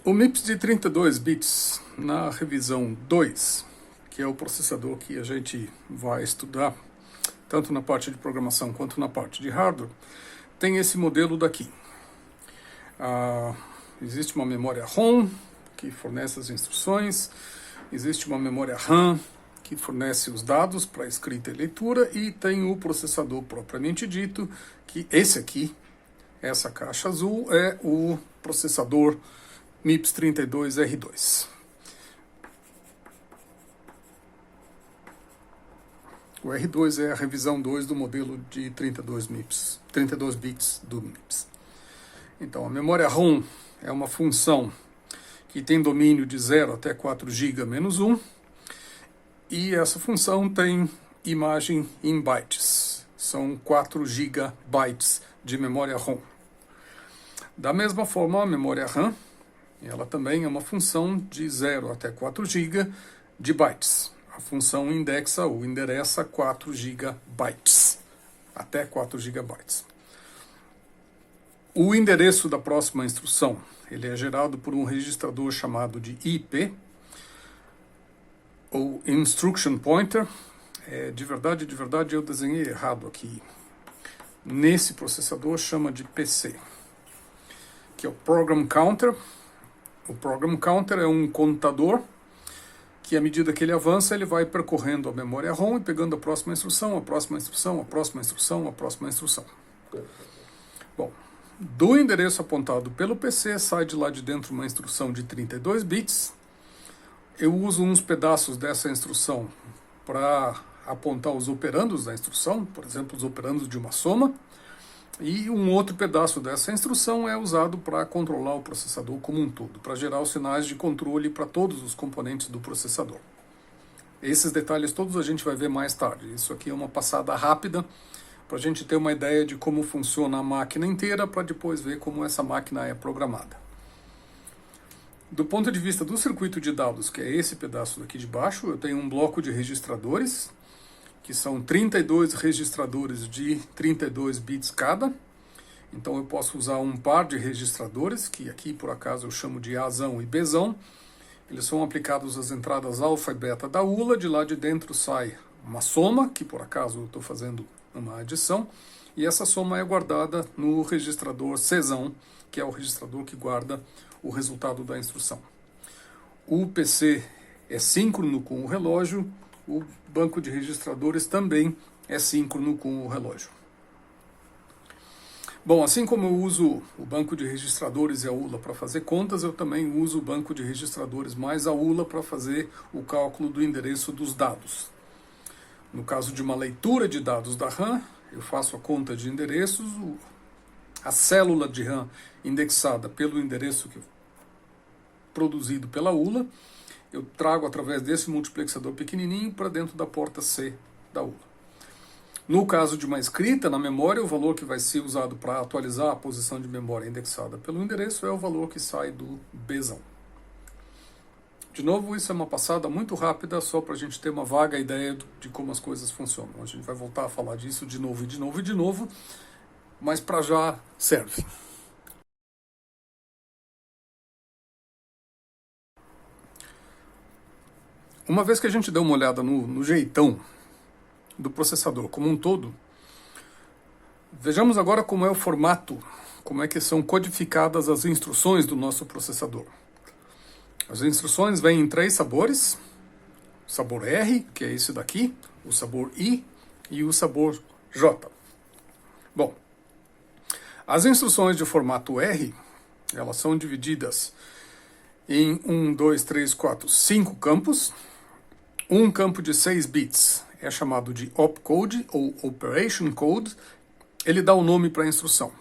O MIPS de 32 bits, na revisão 2, que é o processador que a gente vai estudar, tanto na parte de programação quanto na parte de hardware, tem esse modelo daqui. Existe uma memória ROM, que fornece as instruções, existe uma memória RAM, que fornece os dados para escrita e leitura, e tem o processador propriamente dito, que esse aqui, essa caixa azul, é o processador MIPS 32R2. O R2 é a revisão 2 do modelo de 32 bits do MIPS. Então, a memória ROM é uma função que tem domínio de 0 até 4 GB menos 1, e essa função tem imagem em bytes. São 4 GB de memória ROM. Da mesma forma, a memória RAM, ela também é uma função de 0 até 4 GB de bytes. A função indexa ou endereça 4 GB, até 4 GB. O endereço da próxima instrução, ele é gerado por um registrador chamado de IP, ou Instruction Pointer. De verdade, eu desenhei errado aqui. Nesse processador chama de PC, que é o Program Counter. O Program Counter é um contador que, à medida que ele avança, ele vai percorrendo a memória ROM e pegando a próxima instrução, a próxima instrução, a próxima instrução, a próxima instrução. Bom, do endereço apontado pelo PC, sai de lá de dentro uma instrução de 32 bits. Eu uso uns pedaços dessa instrução para apontar os operandos da instrução, por exemplo, os operandos de uma soma. E um outro pedaço dessa instrução é usado para controlar o processador como um todo, para gerar os sinais de controle para todos os componentes do processador. Esses detalhes todos a gente vai ver mais tarde. Isso aqui é uma passada rápida para a gente ter uma ideia de como funciona a máquina inteira, para depois ver como essa máquina é programada. Do ponto de vista do circuito de dados, que é esse pedaço daqui de baixo, eu tenho um bloco de registradores, que são 32 registradores de 32 bits cada. Então eu posso usar um par de registradores, que aqui por acaso eu chamo de Azão e Bzão. Eles são aplicados às entradas alfa e beta da ULA. De lá de dentro sai uma soma, que por acaso eu estou fazendo uma adição, e essa soma é guardada no registrador Czão, que é o registrador que guarda o resultado da instrução. O PC é síncrono com o relógio. O banco de registradores também é síncrono com o relógio. Bom, assim como eu uso o banco de registradores e a ULA para fazer contas, eu também uso o banco de registradores mais a ULA para fazer o cálculo do endereço dos dados. No caso de uma leitura de dados da RAM, eu faço a conta de endereços, a célula de RAM indexada pelo endereço produzido pela ULA, eu trago através desse multiplexador pequenininho para dentro da porta C da ULA. No caso de uma escrita na memória, o valor que vai ser usado para atualizar a posição de memória indexada pelo endereço é o valor que sai do Bzão. De novo, isso é uma passada muito rápida, só para a gente ter uma vaga ideia de como as coisas funcionam. A gente vai voltar a falar disso de novo e de novo e de novo, mas para já serve. Uma vez que a gente deu uma olhada no jeitão do processador como um todo, vejamos agora como é o formato, como é que são codificadas as instruções do nosso processador. As instruções vêm em 3 sabores: o sabor R, que é esse daqui, o sabor I e o sabor J. Bom, as instruções de formato R, elas são divididas em 5 campos. Um campo de 6 bits é chamado de opcode ou operation code. Ele dá o nome para a instrução.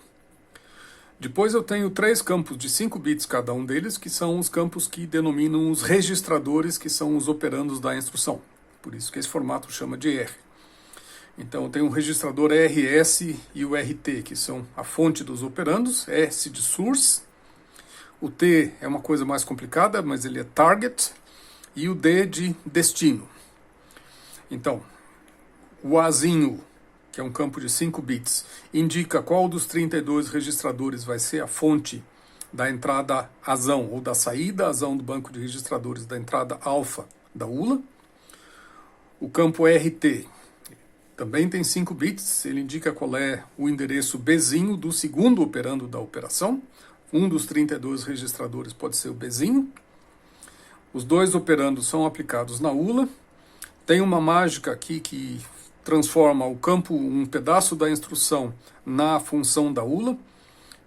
Depois eu tenho 3 campos de 5 bits cada um deles, que são os campos que denominam os registradores, que são os operandos da instrução. Por isso que esse formato chama de R. Então eu tenho o registrador RS e o RT, que são a fonte dos operandos, S de source. O T é uma coisa mais complicada, mas ele é target. E o D de destino. Então, o Azinho, que é um campo de 5 bits, indica qual dos 32 registradores vai ser a fonte da entrada azão ou da saída azão do banco de registradores da entrada alfa da ULA. O campo RT também tem 5 bits, ele indica qual é o endereço Bzinho do segundo operando da operação. Um dos 32 registradores pode ser o Bzinho. Os 2 operandos são aplicados na ULA. Tem uma mágica aqui que transforma o campo, um pedaço da instrução, na função da ULA.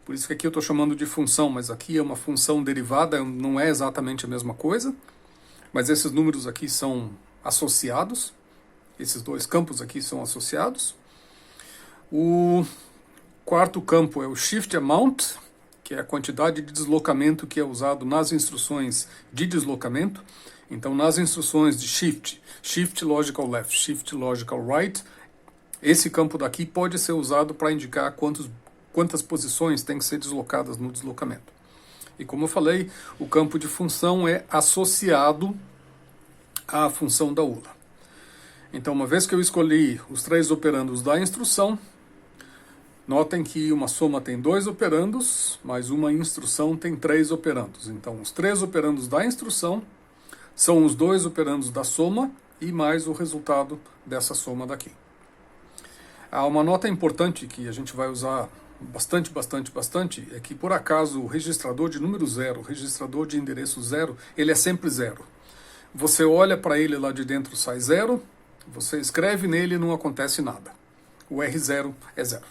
Por isso que aqui eu estou chamando de função, mas aqui é uma função derivada, não é exatamente a mesma coisa. Mas esses números aqui são associados. Esses 2 campos aqui são associados. O 4º campo é o Shift Amount, que é a quantidade de deslocamento que é usado nas instruções de deslocamento. Então, nas instruções de Shift, Shift Logical Left, Shift Logical Right, esse campo daqui pode ser usado para indicar quantas posições têm que ser deslocadas no deslocamento. E como eu falei, o campo de função é associado à função da ULA. Então, uma vez que eu escolhi os 3 operandos da instrução, notem que uma soma tem 2 operandos, mas uma instrução tem 3 operandos. Então, os 3 operandos da instrução são os 2 operandos da soma e mais o resultado dessa soma daqui. Há uma nota importante que a gente vai usar bastante, é que por acaso o registrador de número 0, o registrador de endereço 0, ele é sempre 0. Você olha para ele lá de dentro, sai 0, você escreve nele e não acontece nada. O R0 é 0.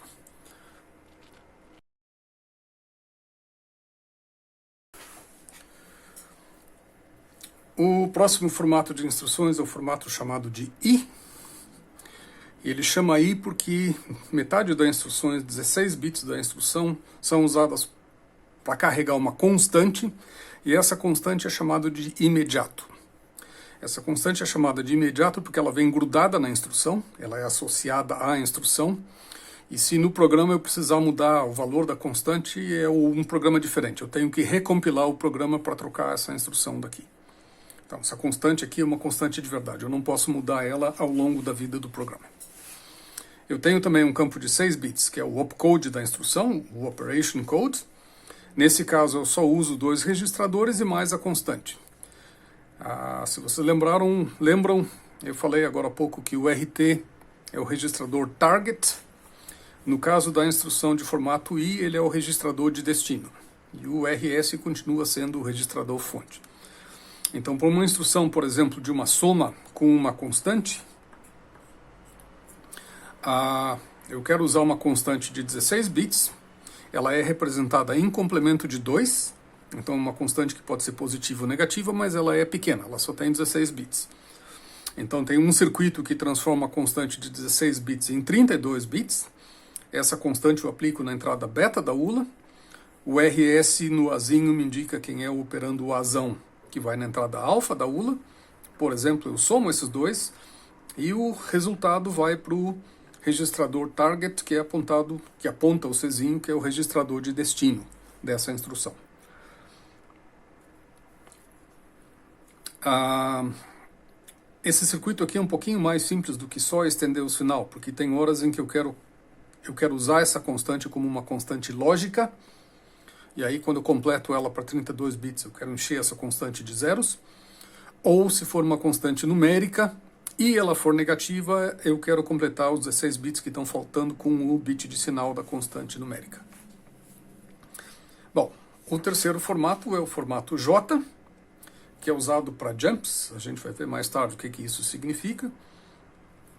O próximo formato de instruções é o formato chamado de I. Ele chama I porque metade das instruções, 16 bits da instrução, são usadas para carregar uma constante, e essa constante é chamada de imediato. Essa constante é chamada de imediato porque ela vem grudada na instrução, ela é associada à instrução, e se no programa eu precisar mudar o valor da constante, é um programa diferente. Eu tenho que recompilar o programa para trocar essa instrução daqui. Então, essa constante aqui é uma constante de verdade, eu não posso mudar ela ao longo da vida do programa. Eu tenho também um campo de 6 bits, que é o opcode da instrução, o operation code. Nesse caso, eu só uso 2 registradores e mais a constante. Se vocês lembram, eu falei agora há pouco que o RT é o registrador target. No caso da instrução de formato I, ele é o registrador de destino. E o RS continua sendo o registrador fonte. Então, para uma instrução, por exemplo, de uma soma com uma constante, eu quero usar uma constante de 16 bits, ela é representada em complemento de 2, então uma constante que pode ser positiva ou negativa, mas ela é pequena, ela só tem 16 bits. Então tem um circuito que transforma a constante de 16 bits em 32 bits, essa constante eu aplico na entrada beta da ULA, o RS no Azinho me indica quem é o operando o Azão, que vai na entrada alfa da ULA, por exemplo, eu somo esses 2, e o resultado vai para o registrador target, que aponta o Czinho, que é o registrador de destino dessa instrução. Esse circuito aqui é um pouquinho mais simples do que só estender o sinal, porque tem horas em que eu quero usar essa constante como uma constante lógica, e aí quando eu completo ela para 32 bits, eu quero encher essa constante de zeros, ou se for uma constante numérica, e ela for negativa, eu quero completar os 16 bits que estão faltando com o bit de sinal da constante numérica. Bom, o terceiro formato é o formato J, que é usado para jumps, a gente vai ver mais tarde o que isso significa.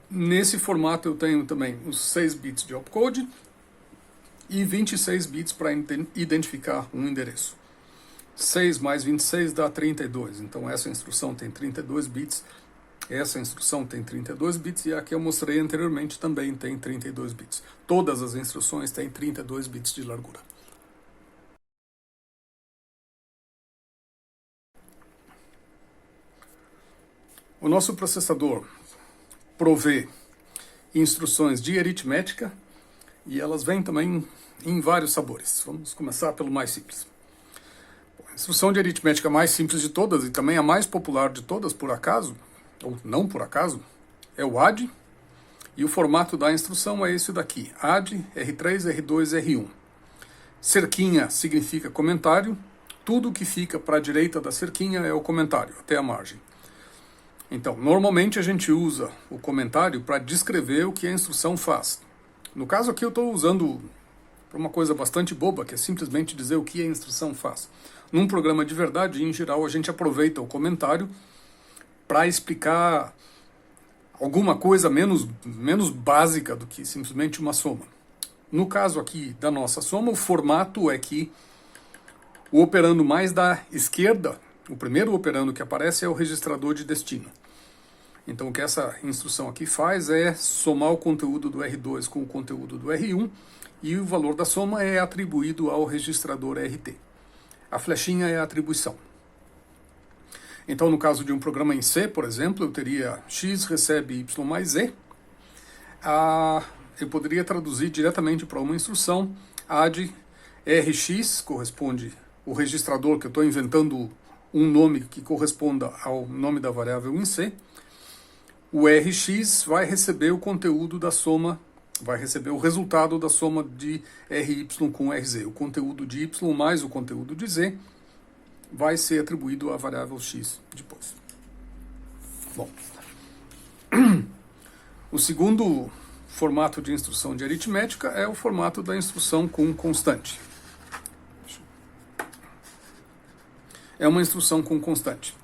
Nesse formato eu tenho também os 6 bits de opcode e 26 bits para identificar um endereço. 6 mais 26 dá 32, então essa instrução tem 32 bits, essa instrução tem 32 bits e a que eu mostrei anteriormente também tem 32 bits. Todas as instruções têm 32 bits de largura. O nosso processador provê instruções de aritmética e elas vêm também em vários sabores. Vamos começar pelo mais simples. A instrução de aritmética mais simples de todas e também a mais popular de todas, por acaso, ou não por acaso, é o ADD, e o formato da instrução é esse daqui, ADD R3, R2, R1. cerquinha significa comentário, tudo que fica para a direita da cerquinha é o comentário, até a margem. Então, normalmente a gente usa o comentário para descrever o que a instrução faz. No caso aqui eu estou usando uma coisa bastante boba, que é simplesmente dizer o que a instrução faz. Num programa de verdade, em geral, a gente aproveita o comentário para explicar alguma coisa menos básica do que simplesmente uma soma. No caso aqui da nossa soma, o formato é que o operando mais da esquerda, o primeiro operando que aparece é o registrador de destino. Então o que essa instrução aqui faz é somar o conteúdo do R2 com o conteúdo do R1 e o valor da soma é atribuído ao registrador RT. A flechinha é a atribuição. Então no caso de um programa em C, por exemplo, eu teria x recebe y mais z. Eu poderia traduzir diretamente para uma instrução add rx, corresponde o registrador, que eu estou inventando um nome que corresponda ao nome da variável em C. O Rx vai receber o conteúdo da soma, vai receber o resultado da soma de Ry com Rz. O conteúdo de y mais o conteúdo de z vai ser atribuído à variável x depois. Bom, o segundo formato de instrução de aritmética é o formato da instrução com constante. É uma instrução com constante.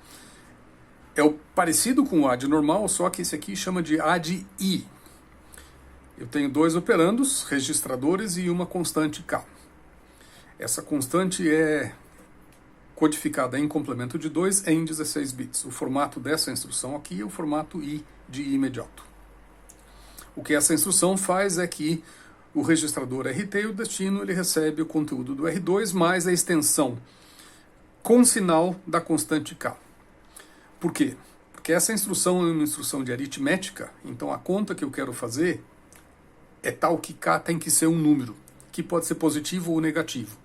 É o parecido com o add normal, só que esse aqui chama de add i. Eu tenho dois operandos, registradores e uma constante k. Essa constante é codificada em complemento de 2 em 16 bits. O formato dessa instrução aqui é o formato i de imediato. O que essa instrução faz é que o registrador RT e o destino ele recebe o conteúdo do R2 mais a extensão com sinal da constante k. Por quê? Porque essa instrução é uma instrução de aritmética, então a conta que eu quero fazer é tal que k tem que ser um número, que pode ser positivo ou negativo.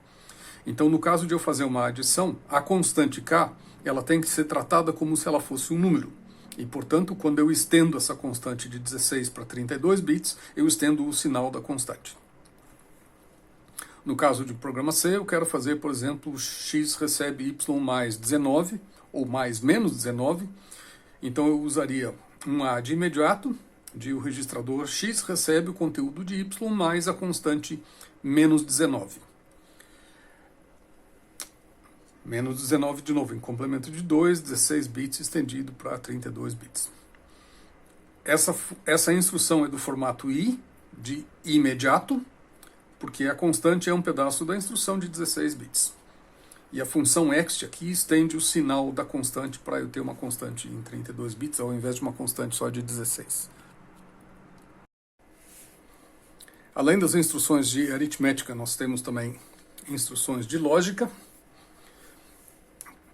Então, no caso de eu fazer uma adição, a constante k ela tem que ser tratada como se ela fosse um número. E, portanto, quando eu estendo essa constante de 16 para 32 bits, eu estendo o sinal da constante. No caso de programa C, eu quero fazer, por exemplo, x recebe y mais 19, ou mais menos 19, então eu usaria um add imediato, de o registrador x recebe o conteúdo de y mais a constante menos 19. Menos 19 de novo, em complemento de 2, 16 bits estendido para 32 bits. Essa instrução é do formato i, de imediato, porque a constante é um pedaço da instrução de 16 bits. E a função ext aqui estende o sinal da constante para eu ter uma constante em 32 bits, ao invés de uma constante só de 16. Além das instruções de aritmética, nós temos também instruções de lógica.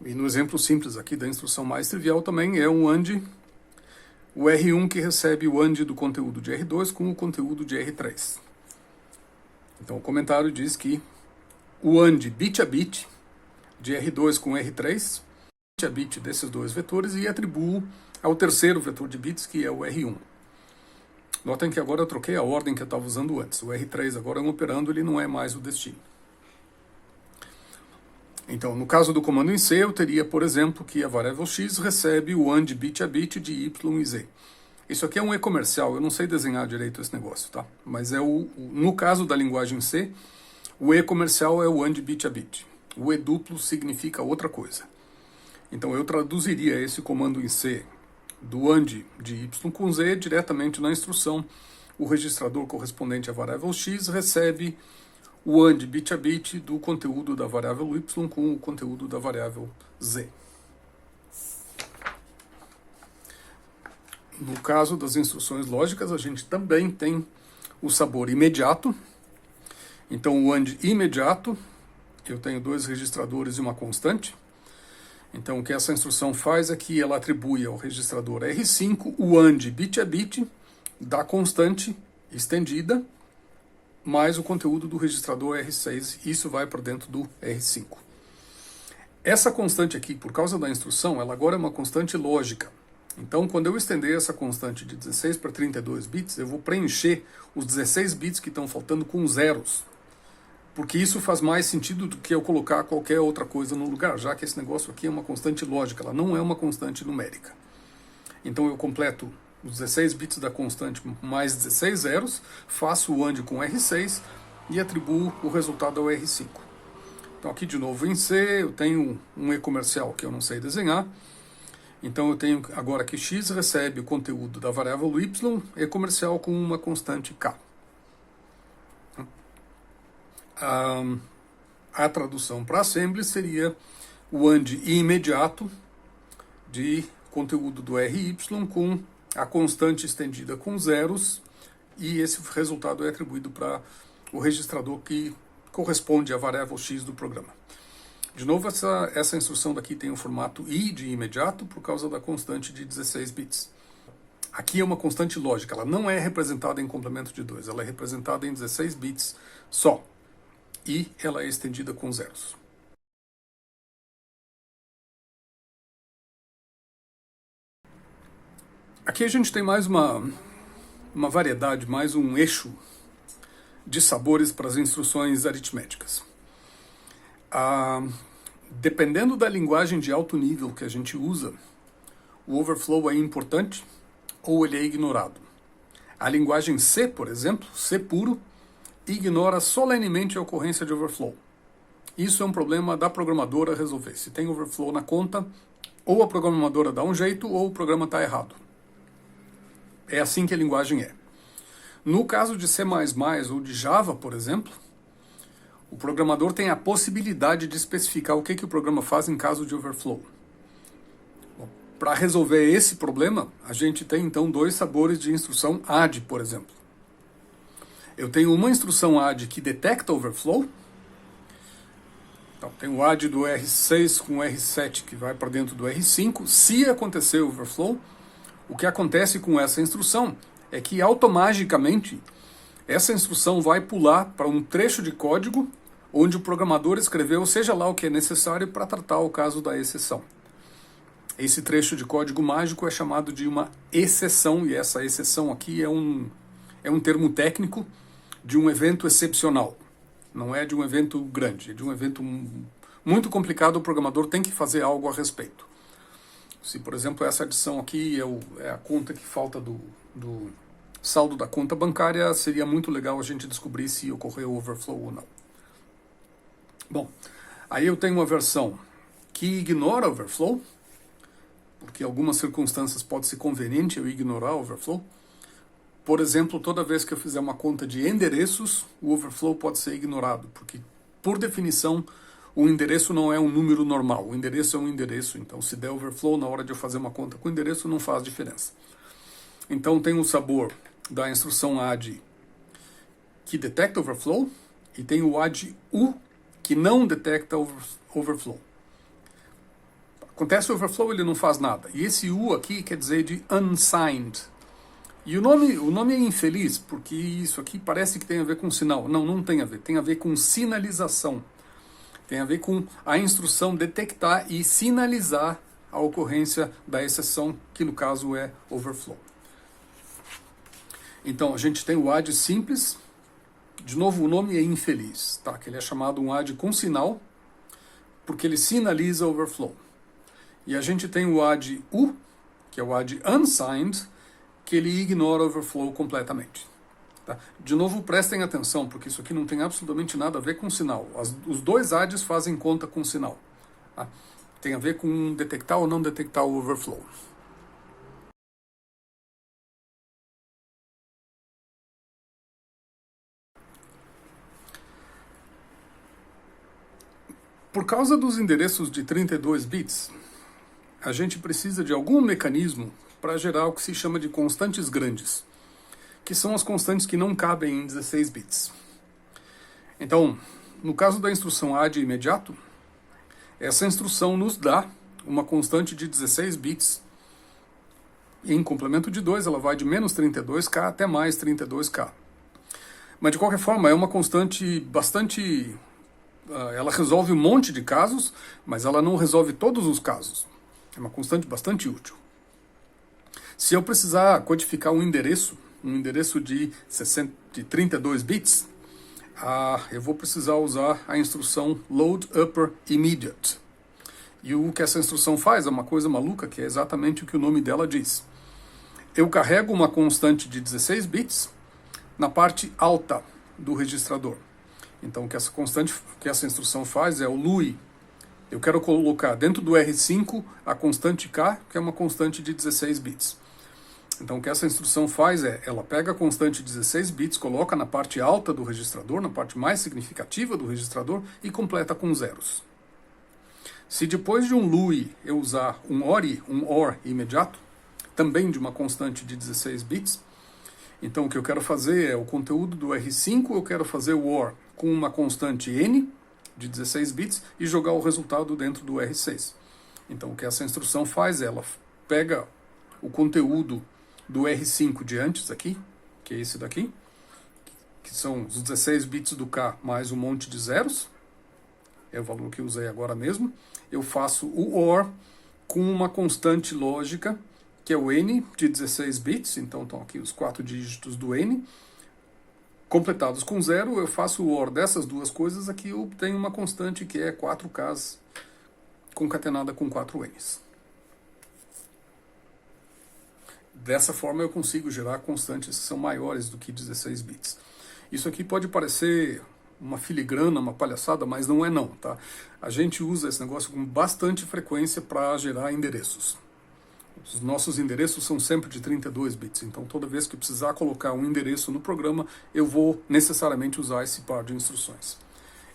E no exemplo simples aqui da instrução mais trivial também é um AND, o R1 que recebe o AND do conteúdo de R2 com o conteúdo de R3. Então o comentário diz que o AND bit a bit de R2 com R3, bit a bit desses dois vetores, e atribuo ao terceiro vetor de bits, que é o R1. Notem que agora eu troquei a ordem que eu estava usando antes. O R3 agora é um operando, ele não é mais o destino. Então, no caso do comando em C, eu teria, por exemplo, que a variável x recebe o AND bit a bit de y e z. Isso aqui é um e-comercial, eu não sei desenhar direito esse negócio, tá? Mas no caso da linguagem C, o e-comercial é o AND bit a bit. O e duplo significa outra coisa. Então eu traduziria esse comando em C do AND de y com z diretamente na instrução. O registrador correspondente à variável x recebe o AND bit a bit do conteúdo da variável y com o conteúdo da variável z. No caso das instruções lógicas, a gente também tem o sabor imediato. Então o AND imediato, eu tenho dois registradores e uma constante. Então o que essa instrução faz é que ela atribui ao registrador R5 o AND bit a bit da constante estendida mais o conteúdo do registrador R6. Isso vai para dentro do R5. Essa constante aqui, por causa da instrução, ela agora é uma constante lógica. Então, quando eu estender essa constante de 16 para 32 bits, eu vou preencher os 16 bits que estão faltando com zeros. porque isso faz mais sentido do que eu colocar qualquer outra coisa no lugar, já que esse negócio aqui é uma constante lógica, ela não é uma constante numérica. Então eu completo os 16 bits da constante mais 16 zeros, faço o AND com R6 e atribuo o resultado ao R5. Então aqui de novo em C eu tenho um e-comercial que eu não sei desenhar, então eu tenho agora que x recebe o conteúdo da variável y, e-comercial com uma constante k. A tradução para assembly seria o AND imediato de conteúdo do RY com a constante estendida com zeros, e esse resultado é atribuído para o registrador que corresponde à variável x do programa. De novo, essa instrução daqui tem o formato i de imediato por causa da constante de 16 bits. Aqui é uma constante lógica, ela não é representada em complemento de 2, ela é representada em 16 bits só, e ela é estendida com zeros. Aqui a gente tem mais uma variedade, mais um eixo de sabores para as instruções aritméticas. Dependendo da linguagem de alto nível que a gente usa, o overflow é importante ou ele é ignorado. A linguagem C, por exemplo, C puro, ignora solenemente a ocorrência de overflow. Isso é um problema da programadora resolver. Se tem overflow na conta, ou a programadora dá um jeito ou o programa está errado. É assim que a linguagem é. No caso de C++ ou de Java, por exemplo, o programador tem a possibilidade de especificar o que o programa faz em caso de overflow. Para resolver esse problema, a gente tem então dois sabores de instrução add, por exemplo. Eu tenho uma instrução add que detecta overflow. Então, tem o add do R6 com o R7 que vai para dentro do R5. Se acontecer overflow, o que acontece com essa instrução é que automaticamente essa instrução vai pular para um trecho de código onde o programador escreveu seja lá o que é necessário para tratar o caso da exceção. Esse trecho de código mágico é chamado de uma exceção, e essa exceção aqui é um termo técnico de um evento excepcional. Não é de um evento grande, é de um evento muito complicado, o programador tem que fazer algo a respeito. Se, por exemplo, essa adição aqui é a conta que falta do saldo da conta bancária, seria muito legal a gente descobrir se ocorreu overflow ou não. Bom, aí eu tenho uma versão que ignora overflow, porque em algumas circunstâncias pode ser conveniente eu ignorar overflow. Por exemplo, toda vez que eu fizer uma conta de endereços, o overflow pode ser ignorado, porque, por definição, o endereço não é um número normal, o endereço é um endereço, então se der overflow na hora de eu fazer uma conta com endereço não faz diferença. Então tem o sabor da instrução add que detecta overflow e tem o add u que não detecta overflow. Acontece o overflow, ele não faz nada. E esse u aqui quer dizer de unsigned. E o nome é infeliz, porque isso aqui parece que tem a ver com sinal. Não, não tem a ver com sinalização. Tem a ver com a instrução detectar e sinalizar a ocorrência da exceção, que no caso é overflow. Então a gente tem o add simples, de novo o nome é infeliz, tá? Que ele é chamado um add com sinal, porque ele sinaliza overflow. E a gente tem o add u, que é o add unsigned, que ele ignora overflow completamente. Tá? De novo, prestem atenção, porque isso aqui não tem absolutamente nada a ver com sinal. Os dois adds fazem conta com sinal. Tá? Tem a ver com detectar ou não detectar o overflow. Por causa dos endereços de 32 bits, a gente precisa de algum mecanismo para gerar o que se chama de constantes grandes, que são as constantes que não cabem em 16 bits. Então, no caso da instrução add imediato, essa instrução nos dá uma constante de 16 bits. E em complemento de 2, ela vai de menos 32k até mais 32k. Mas, de qualquer forma, é uma constante bastante... ela resolve um monte de casos, mas ela não resolve todos os casos. É uma constante bastante útil. Se eu precisar codificar um endereço de 32 bits, eu vou precisar usar a instrução load upper immediate. E o que essa instrução faz é uma coisa maluca, que é exatamente o que o nome dela diz. Eu carrego uma constante de 16 bits na parte alta do registrador. Então o que essa instrução faz é o LUI. Eu quero colocar dentro do R5 a constante K, que é uma constante de 16 bits. Então o que essa instrução faz é, ela pega a constante 16 bits, coloca na parte alta do registrador, na parte mais significativa do registrador, e completa com zeros. Se depois de um LUI eu usar um OR imediato, também de uma constante de 16 bits, então o que eu quero fazer é o conteúdo do R5, eu quero fazer o OR com uma constante N, de 16 bits, e jogar o resultado dentro do R6. Então o que essa instrução faz é, ela pega o conteúdo do R5 de antes aqui, que é esse daqui, que são os 16 bits do K mais um monte de zeros, é o valor que eu usei agora mesmo. Eu faço o OR com uma constante lógica, que é o N de 16 bits, então estão aqui os 4 dígitos do N, completados com zero. Eu faço o OR dessas duas coisas, aqui eu tenho uma constante que é 4Ks concatenada com 4 Ns. Dessa forma eu consigo gerar constantes que são maiores do que 16 bits. Isso aqui pode parecer uma filigrana, uma palhaçada, mas não é não, tá? A gente usa esse negócio com bastante frequência para gerar endereços. Os nossos endereços são sempre de 32 bits, então toda vez que eu precisar colocar um endereço no programa, eu vou necessariamente usar esse par de instruções.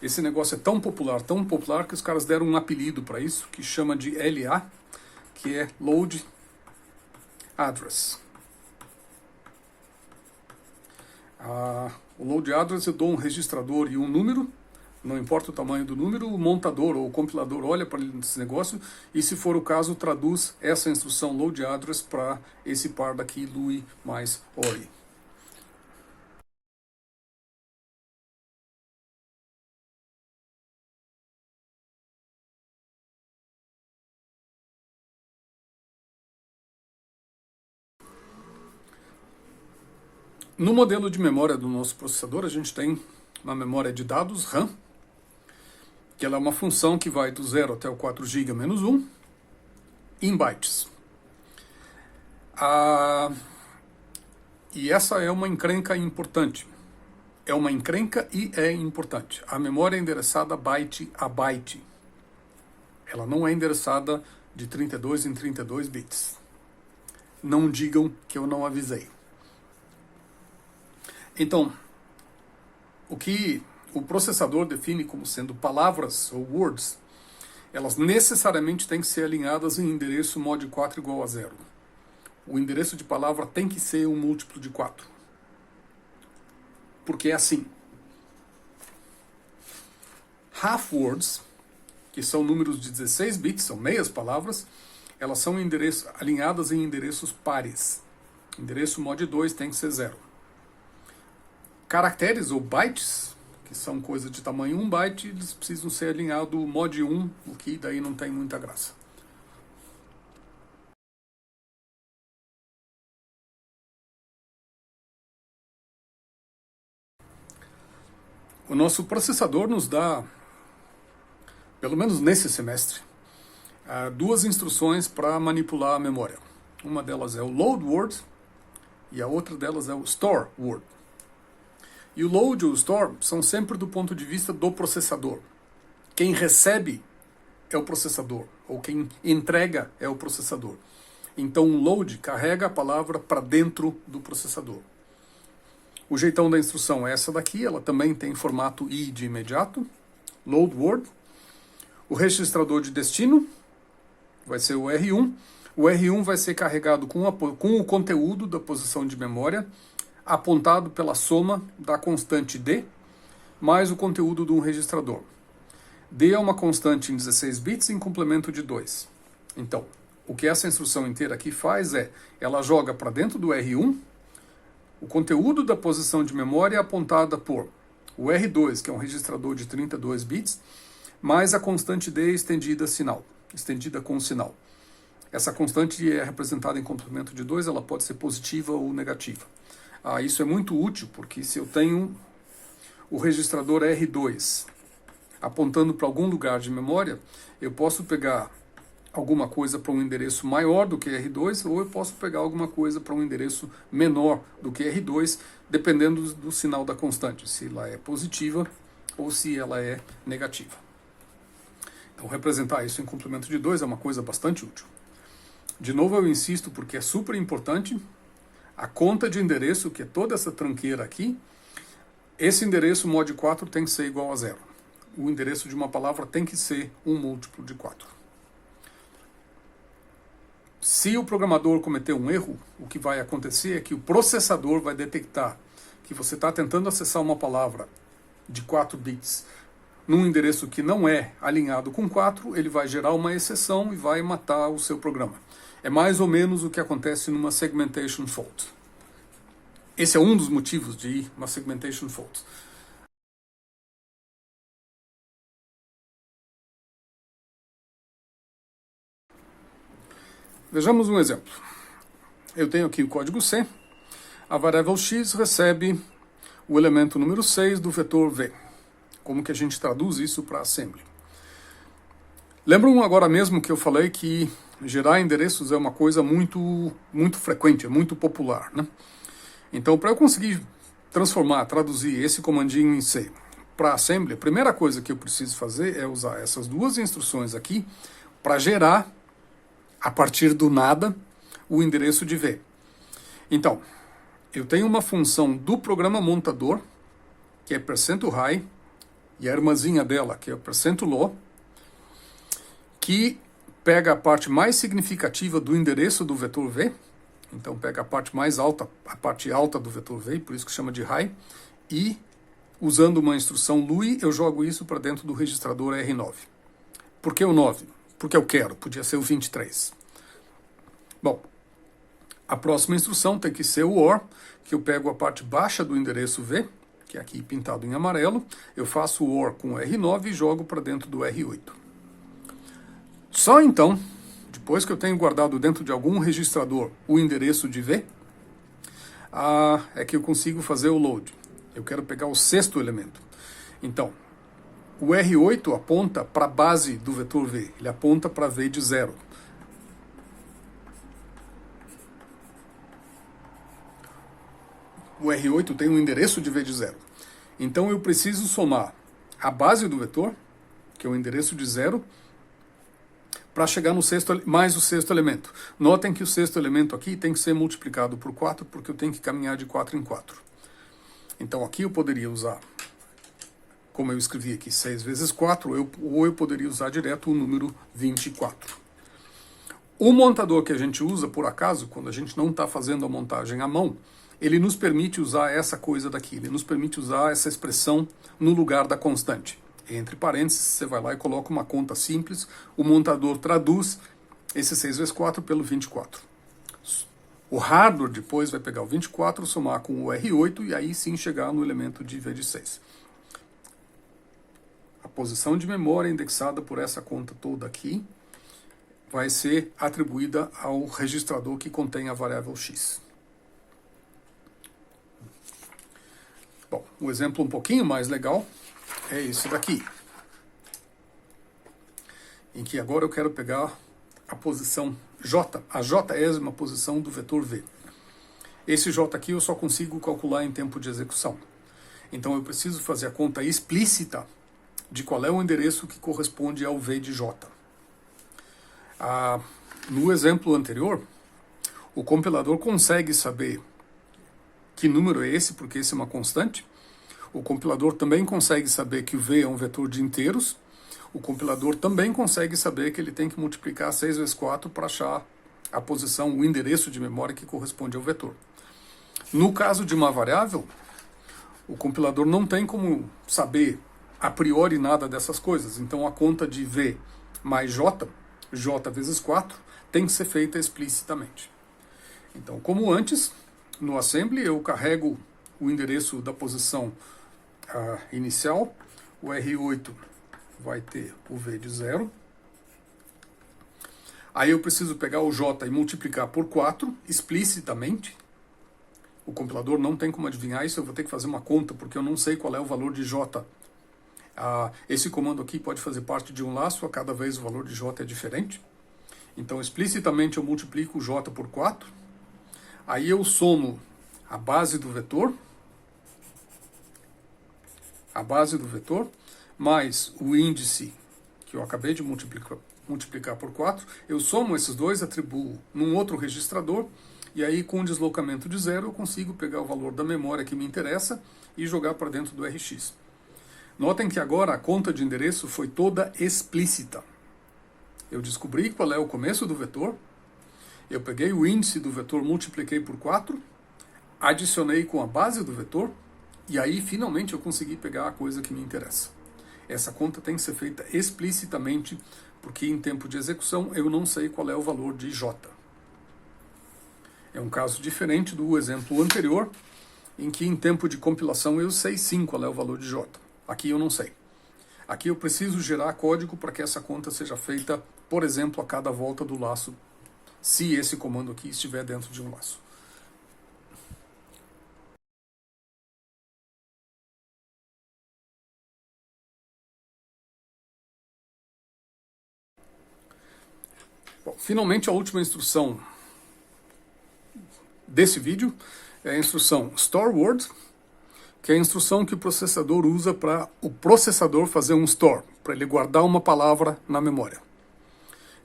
Esse negócio é tão popular que os caras deram um apelido para isso, que chama de LA, que é Load Address. O Load Address eu dou um registrador e um número, não importa o tamanho do número, o montador ou o compilador olha para esse negócio e, se for o caso, traduz essa instrução Load Address para esse par daqui, LUI mais ORI. No modelo de memória do nosso processador, a gente tem uma memória de dados, RAM, que ela é uma função que vai do 0 até o 4 GB menos 1, em bytes. E essa é uma encrenca importante. É uma encrenca e é importante. A memória é endereçada byte a byte. Ela não é endereçada de 32 em 32 bits. Não digam que eu não avisei. Então, o que o processador define como sendo palavras ou words, elas necessariamente têm que ser alinhadas em endereço mod 4 igual a 0. O endereço de palavra tem que ser um múltiplo de 4. Porque é assim. Half words, que são números de 16 bits, são meias palavras, elas são alinhadas em endereços pares. Endereço mod 2 tem que ser 0. Caracteres ou bytes, que são coisas de tamanho 1 byte, eles precisam ser alinhados mod 1, o que daí não tem muita graça. O nosso processador nos dá, pelo menos nesse semestre, duas instruções para manipular a memória. Uma delas é o load word e a outra delas é o store word. E o load e o store são sempre do ponto de vista do processador. Quem recebe é o processador, ou quem entrega é o processador. Então o load carrega a palavra para dentro do processador. O jeitão da instrução é essa daqui, ela também tem formato I de imediato, load word. O registrador de destino vai ser o R1. O R1 vai ser carregado com o conteúdo da posição de memória, apontado pela soma da constante D, mais o conteúdo de um registrador. D é uma constante em 16 bits em complemento de 2. Então, o que essa instrução inteira aqui faz é, ela joga para dentro do R1, o conteúdo da posição de memória é apontada por o R2, que é um registrador de 32 bits, mais a constante D estendida com sinal. Essa constante é representada em complemento de 2, ela pode ser positiva ou negativa. Isso é muito útil, porque se eu tenho o registrador R2 apontando para algum lugar de memória, eu posso pegar alguma coisa para um endereço maior do que R2, ou eu posso pegar alguma coisa para um endereço menor do que R2, dependendo do sinal da constante, se ela é positiva ou se ela é negativa. Então, representar isso em complemento de 2 é uma coisa bastante útil. De novo, eu insisto, porque é super importante, a conta de endereço, que é toda essa tranqueira aqui, esse endereço mod 4 tem que ser igual a 0. O endereço de uma palavra tem que ser um múltiplo de 4. Se o programador cometer um erro, o que vai acontecer é que o processador vai detectar que você está tentando acessar uma palavra de 4 bits num endereço que não é alinhado com 4, ele vai gerar uma exceção e vai matar o seu programa. É mais ou menos o que acontece numa segmentation fault. Esse é um dos motivos de uma segmentation fault. Vejamos um exemplo. Eu tenho aqui o código C. A variável x recebe o elemento número 6 do vetor v. Como que a gente traduz isso para assembly? Lembram agora mesmo que eu falei que gerar endereços é uma coisa muito frequente, é muito popular, né? Então, para eu conseguir traduzir esse comandinho em C para assembly, a primeira coisa que eu preciso fazer é usar essas duas instruções aqui para gerar, a partir do nada, o endereço de V. Então, eu tenho uma função do programa montador, que é %high, e a irmãzinha dela, que é o %low, que pega a parte mais significativa do endereço do vetor V, então pega a parte mais alta, a parte alta do vetor V, por isso que chama de high, e usando uma instrução LUI, eu jogo isso para dentro do registrador R9. Por que o 9? Porque eu quero, podia ser o 23. Bom, a próxima instrução tem que ser o OR, que eu pego a parte baixa do endereço V, que é aqui pintado em amarelo, eu faço o OR com o R9 e jogo para dentro do R8. Só então, depois que eu tenho guardado dentro de algum registrador o endereço de V, é que eu consigo fazer o load. Eu quero pegar o sexto elemento. Então, o R8 aponta para a base do vetor V, ele aponta para V de 0. O R8 tem um endereço de V de 0. Então eu preciso somar a base do vetor, que é o endereço de 0, para chegar no sexto, mais o sexto elemento. Notem que o sexto elemento aqui tem que ser multiplicado por 4, porque eu tenho que caminhar de 4 em 4. Então aqui eu poderia usar, como eu escrevi aqui, 6 vezes 4, ou eu poderia usar direto o número 24. O montador que a gente usa, por acaso, quando a gente não está fazendo a montagem à mão, ele nos permite usar essa coisa daqui, ele nos permite usar essa expressão no lugar da constante. Entre parênteses, você vai lá e coloca uma conta simples, o montador traduz esse 6 vezes 4 pelo 24. O hardware depois vai pegar o 24, somar com o R8 e aí sim chegar no elemento de V de 6. A posição de memória indexada por essa conta toda aqui vai ser atribuída ao registrador que contém a variável x. Bom, um exemplo um pouquinho mais legal é esse daqui, em que agora eu quero pegar a posição J, a jésima posição do vetor V. Esse J aqui eu só consigo calcular em tempo de execução. Então eu preciso fazer a conta explícita de qual é o endereço que corresponde ao V de J. No exemplo anterior, o compilador consegue saber que número é esse, porque esse é uma constante. O compilador também consegue saber que o V é um vetor de inteiros. O compilador também consegue saber que ele tem que multiplicar 6 vezes 4 para achar a posição, o endereço de memória que corresponde ao vetor. No caso de uma variável, o compilador não tem como saber a priori nada dessas coisas. Então a conta de V mais J, J vezes 4, tem que ser feita explicitamente. Então, como antes, no assembly eu carrego o endereço da posição inicial, o R8 vai ter o V de 0. Aí eu preciso pegar o J e multiplicar por 4, explicitamente. O compilador não tem como adivinhar isso, eu vou ter que fazer uma conta, porque eu não sei qual é o valor de J. Esse comando aqui pode fazer parte de um laço, a cada vez o valor de J é diferente. Então, explicitamente, eu multiplico J por 4. Aí eu somo a base do vetor, mais o índice que eu acabei de multiplicar por 4. Eu somo esses dois, atribuo num outro registrador, e aí com um deslocamento de 0 eu consigo pegar o valor da memória que me interessa e jogar para dentro do RX. Notem que agora a conta de endereço foi toda explícita. Eu descobri qual é o começo do vetor, eu peguei o índice do vetor, multipliquei por 4, adicionei com a base do vetor, e aí finalmente eu consegui pegar a coisa que me interessa. Essa conta tem que ser feita explicitamente, porque em tempo de execução eu não sei qual é o valor de J. É um caso diferente do exemplo anterior, em que em tempo de compilação eu sei sim qual é o valor de J. Aqui eu não sei. Aqui eu preciso gerar código para que essa conta seja feita, por exemplo, a cada volta do laço, se esse comando aqui estiver dentro de um laço. Bom, finalmente a última instrução desse vídeo é a instrução storeWord, que é a instrução que o processador usa para o processador fazer um store, para ele guardar uma palavra na memória.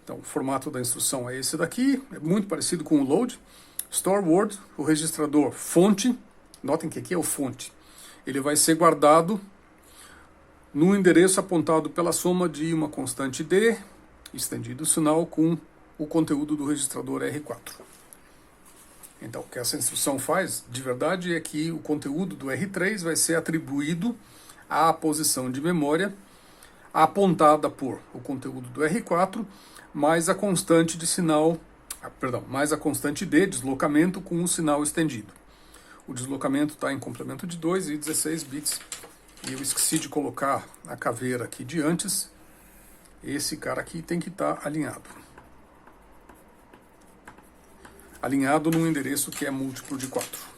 Então, o formato da instrução é esse daqui, é muito parecido com o load. storeWord, o registrador fonte, notem que aqui é o fonte, ele vai ser guardado no endereço apontado pela soma de uma constante D, estendido o sinal com o conteúdo do registrador R4. Então, o que essa instrução faz, de verdade, é que o conteúdo do R3 vai ser atribuído à posição de memória apontada por o conteúdo do R4, mais a constante de sinal, mais a constante de deslocamento com o sinal estendido. O deslocamento está em complemento de 2 e 16 bits. E eu esqueci de colocar a caveira aqui de antes. Esse cara aqui tem que estar alinhado. Alinhado num endereço que é múltiplo de 4.